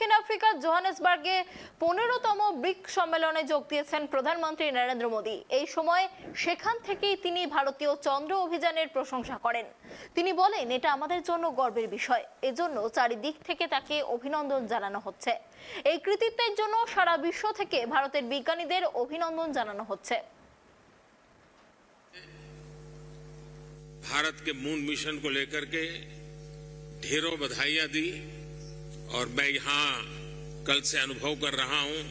দক্ষিণ আফ্রিকার জোহানেসবার্গে 15তম ব্রিক্স সম্মেলনে যোগ দিয়েছেন প্রধানমন্ত্রী নরেন্দ্র মোদী। এই সময় সেখান থেকেই তিনি ভারতীয় চন্দ্র অভিযানের প্রশংসা করেন। তিনি বলেন, এটা আমাদের জন্য গর্বের বিষয়, এজন্য চারিদিক থেকে তাকে অভিনন্দন জানানো হচ্ছে। এই কৃতিত্বের জন্য সারা বিশ্ব থেকে ভারতের বিজ্ঞানীদের অভিনন্দন জানানো হচ্ছে। भारत के मून मिशन को लेकर के ढेरों बधाइयां दी और मैं यहां कल से अनुभव कर रहा हूं,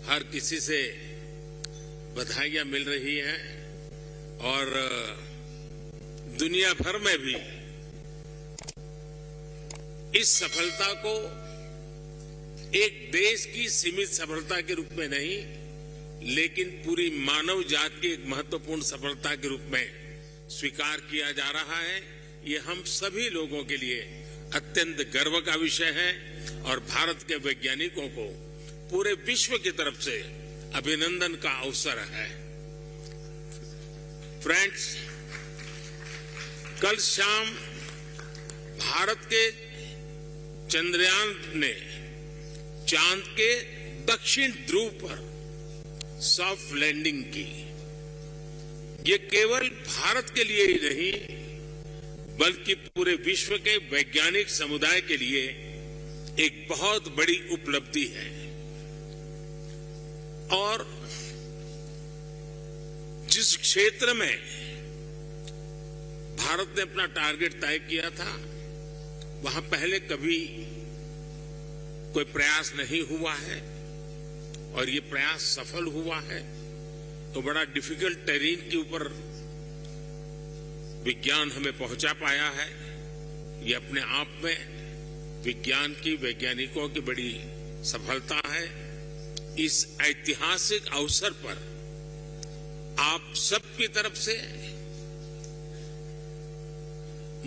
हर किसी से बधाइयां मिल रही हैं और दुनिया भर में भी इस सफलता को एक देश की सीमित सफलता के रूप में नहीं, लेकिन पूरी मानव जाति की एक महत्वपूर्ण सफलता के रूप में स्वीकार किया जा रहा है। ये हम सभी लोगों के लिए अत्यंत गर्व का विषय है और भारत के वैज्ञानिकों को पूरे विश्व की तरफ से अभिनंदन का अवसर है। फ्रेंड्स, कल शाम भारत के चंद्रयान ने चांद के दक्षिण ध्रुव पर सॉफ्ट लैंडिंग की। ये केवल भारत के लिए ही नहीं, बल्कि पूरे विश्व के वैज्ञानिक समुदाय के लिए एक बहुत बड़ी उपलब्धि है। और जिस क्षेत्र में भारत ने अपना टारगेट तय किया था, वहां पहले कभी कोई प्रयास नहीं हुआ है और ये प्रयास सफल हुआ है। तो बड़ा डिफिकल्ट टेरेन के ऊपर विज्ञान हमें पहुंचा पाया है। ये अपने आप में विज्ञान की, वैज्ञानिकों की बड़ी सफलता है। इस ऐतिहासिक अवसर पर आप सबकी तरफ से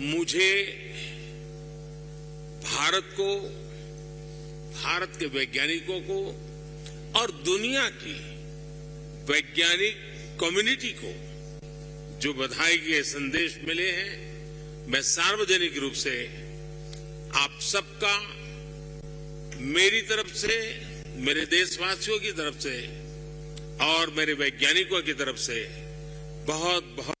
मुझे भारत को, भारत के वैज्ञानिकों को और दुनिया की वैज्ञानिक कम्युनिटी को जो बधाई के संदेश मिले हैं, मैं सार्वजनिक रूप से आप सबका मेरी तरफ से, मेरे देशवासियों की तरफ से और मेरे वैज्ञानिकों की तरफ से बहुत बहुत